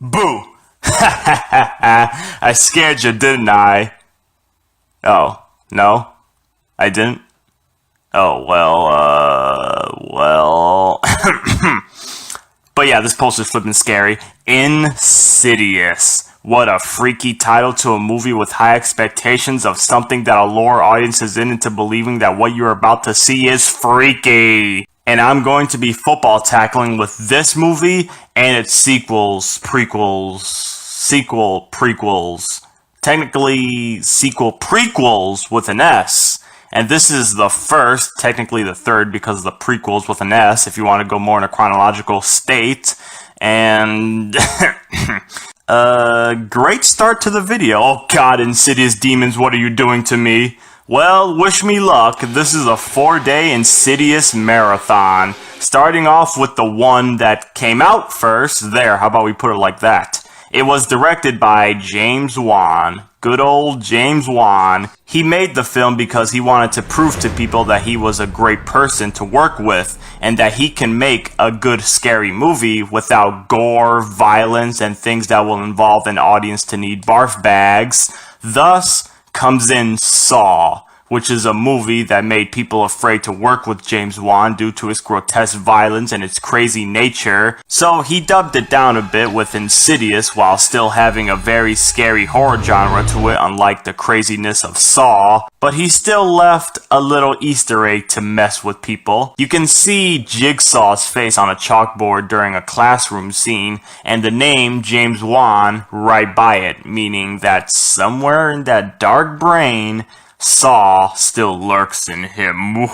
Boo! I scared you, didn't I? Oh, no? I didn't? Oh, well. But yeah, this poster's flipping scary. Insidious. What a freaky title to a movie with high expectations of something that'll lure audiences into believing that what you're about to see is freaky. And I'm going to be football tackling with this movie and its prequels. Technically, sequel prequels with an S. And this is the first, technically the third because of the prequels with an S, if you want to go more in a chronological state. And great start to the video. Oh god, Insidious demons, what are you doing to me? Well, wish me luck. This is a 4-day Insidious marathon. Starting off with the one that came out first. There, how about we put it like that? It was directed by James Wan. Good old James Wan. He made the film because he wanted to prove to people that he was a great person to work with and that he can make a good scary movie without gore, violence, and things that will involve an audience to need barf bags. Thus comes in Saw, which is a movie that made people afraid to work with James Wan due to its grotesque violence and its crazy nature. So he dubbed it down a bit with Insidious while still having a very scary horror genre to it, unlike the craziness of Saw. But he still left a little Easter egg to mess with people. You can see Jigsaw's face on a chalkboard during a classroom scene, and the name James Wan right by it, meaning that somewhere in that dark brain, Saw still lurks in him.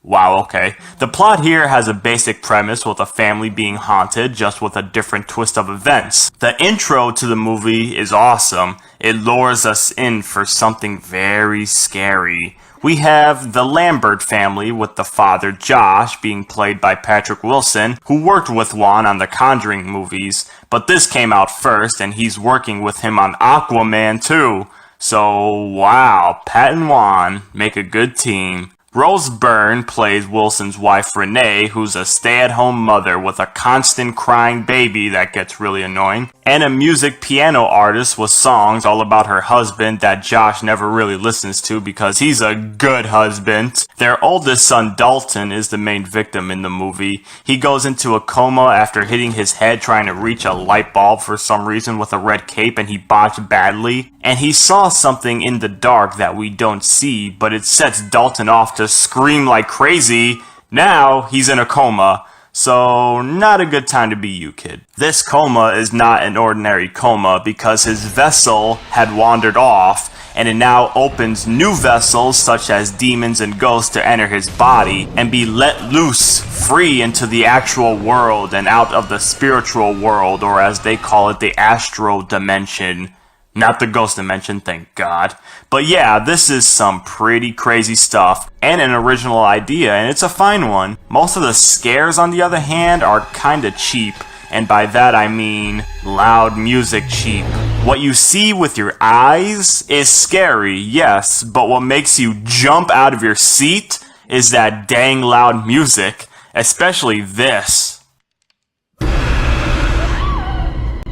Wow, okay. The plot here has a basic premise with a family being haunted, just with a different twist of events. The intro to the movie is awesome. It lures us in for something very scary. We have the Lambert family with the father Josh being played by Patrick Wilson, who worked with Wan on the Conjuring movies, but this came out first and he's working with him on Aquaman too. So wow, Pat and Wan make a good team. Rose Byrne plays Wilson's wife Renee, who's a stay-at-home mother with a constant crying baby that gets really annoying, and a music piano artist with songs all about her husband that Josh never really listens to because he's a good husband. Their oldest son Dalton is the main victim in the movie. He goes into a coma after hitting his head trying to reach a light bulb for some reason with a red cape, and he botched badly. And he saw something in the dark that we don't see, but it sets Dalton off to scream like crazy. Now he's in a coma, so not a good time to be you, kid. This coma is not an ordinary coma because his vessel had wandered off, and it now opens new vessels such as demons and ghosts to enter his body and be let loose, free into the actual world and out of the spiritual world, or as they call it, the astral dimension. Not the ghost dimension, thank God. But yeah, this is some pretty crazy stuff, and an original idea, and it's a fine one. Most of the scares, on the other hand, are kinda cheap, and by that I mean loud music cheap. What you see with your eyes is scary, yes, but what makes you jump out of your seat is that dang loud music, especially this.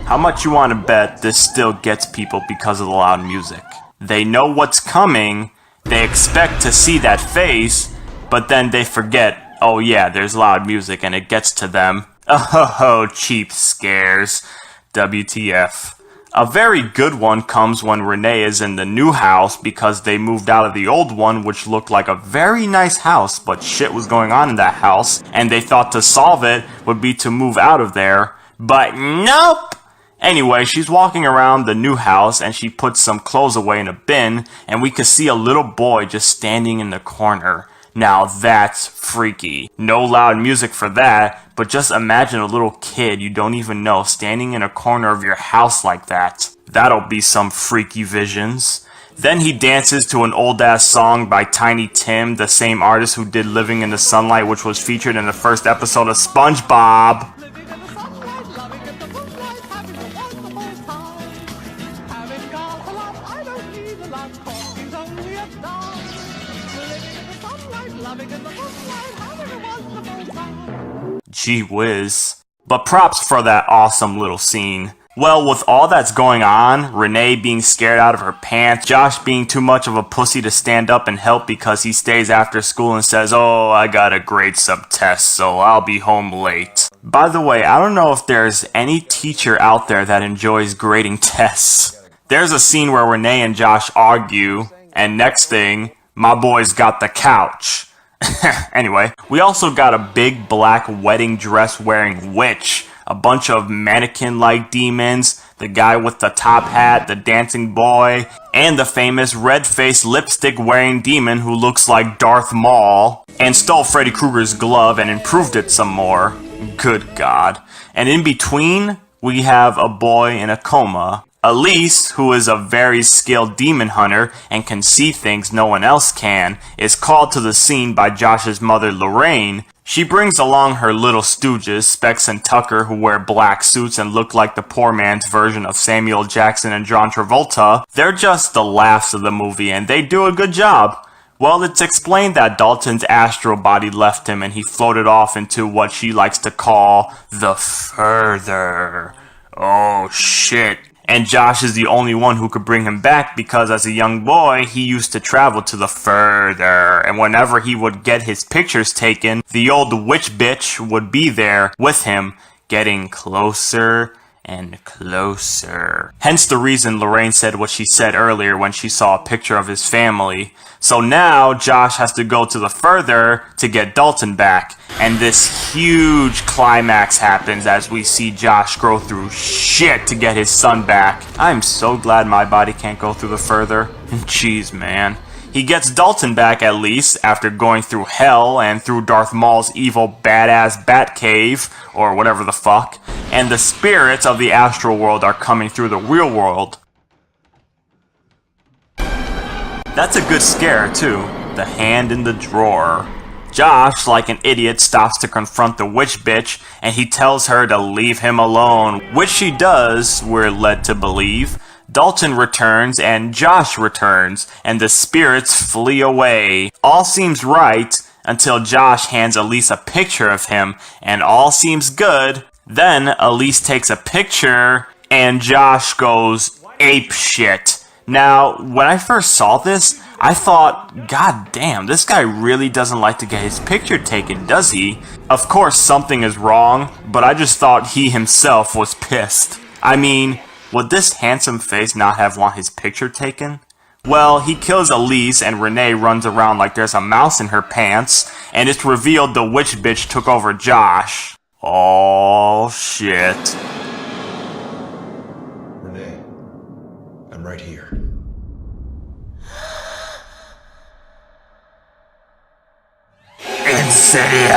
How much you want to bet this still gets people because of the loud music? They know what's coming, they expect to see that face, but then they forget, oh yeah, there's loud music and it gets to them. Oh, cheap scares. WTF. A very good one comes when Renee is in the new house because they moved out of the old one, which looked like a very nice house, but shit was going on in that house, and they thought to solve it would be to move out of there, but nope! Anyway, she's walking around the new house and she puts some clothes away in a bin, and we could see a little boy just standing in the corner. Now that's freaky. No loud music for that, but just imagine a little kid you don't even know standing in a corner of your house like that. That'll be some freaky visions. Then he dances to an old-ass song by Tiny Tim, the same artist who did Living in the Sunlight, which was featured in the first episode of SpongeBob. Gee whiz. But props for that awesome little scene. Well, with all that's going on, Renee being scared out of her pants, Josh being too much of a pussy to stand up and help because he stays after school and says, "Oh, I gotta grade some tests, so I'll be home late." By the way, I don't know if there's any teacher out there that enjoys grading tests. There's a scene where Renee and Josh argue, and next thing, my boy's got the couch. Anyway, we also got a big black wedding dress wearing witch, a bunch of mannequin-like demons, the guy with the top hat, the dancing boy, and the famous red-faced lipstick-wearing demon who looks like Darth Maul, and stole Freddy Krueger's glove and improved it some more. Good God. And in between, we have a boy in a coma. Elise, who is a very skilled demon hunter and can see things no one else can, is called to the scene by Josh's mother Lorraine. She brings along her little stooges, Specs and Tucker, who wear black suits and look like the poor man's version of Samuel Jackson and John Travolta. They're just the laughs of the movie, and they do a good job. Well, it's explained that Dalton's astral body left him and he floated off into what she likes to call the further. Oh shit. And Josh is the only one who could bring him back because as a young boy, he used to travel to the further. And whenever he would get his pictures taken, the old witch bitch would be there with him, getting closer and closer. Hence the reason Lorraine said what she said earlier when she saw a picture of his family. So now Josh has to go to the further to get Dalton back. And this huge climax happens as we see Josh go through shit to get his son back. I'm so glad my body can't go through the further. Jeez, man. He gets Dalton back at least after going through hell and through Darth Maul's evil badass bat cave, or whatever the fuck, and the spirits of the astral world are coming through the real world. That's a good scare too, the hand in the drawer. Josh, like an idiot, stops to confront the witch bitch and he tells her to leave him alone, which she does, we're led to believe. Dalton returns and Josh returns, and the spirits flee away. All seems right until Josh hands Elise a picture of him, and all seems good. Then Elise takes a picture, and Josh goes ape shit. Now, when I first saw this, I thought, God damn, this guy really doesn't like to get his picture taken, does he? Of course, something is wrong, but I just thought he himself was pissed. I mean, would this handsome face not have want his picture taken? Well, he kills Elise and Renee runs around like there's a mouse in her pants, and it's revealed the witch bitch took over Josh. Oh shit. Renee, I'm right here. Insidious!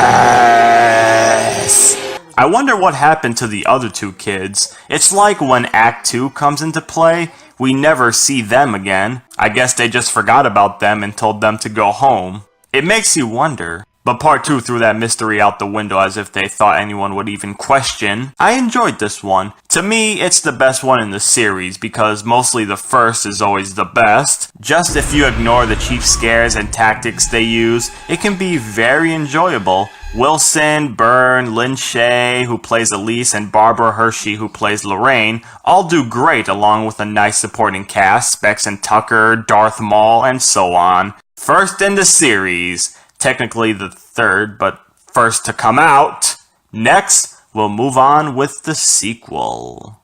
I wonder what happened to the other two kids. It's like when Act 2 comes into play, we never see them again. I guess they just forgot about them and told them to go home. It makes you wonder. But part 2 threw that mystery out the window as if they thought anyone would even question. I enjoyed this one. To me, it's the best one in the series because mostly the first is always the best. Just if you ignore the cheap scares and tactics they use, it can be very enjoyable. Wilson, Byrne, Lynn Shay, who plays Elise, and Barbara Hershey, who plays Lorraine, all do great along with a nice supporting cast, Specs and Tucker, Darth Maul, and so on. First in the series. Technically the third, but first to come out. Next, we'll move on with the sequel.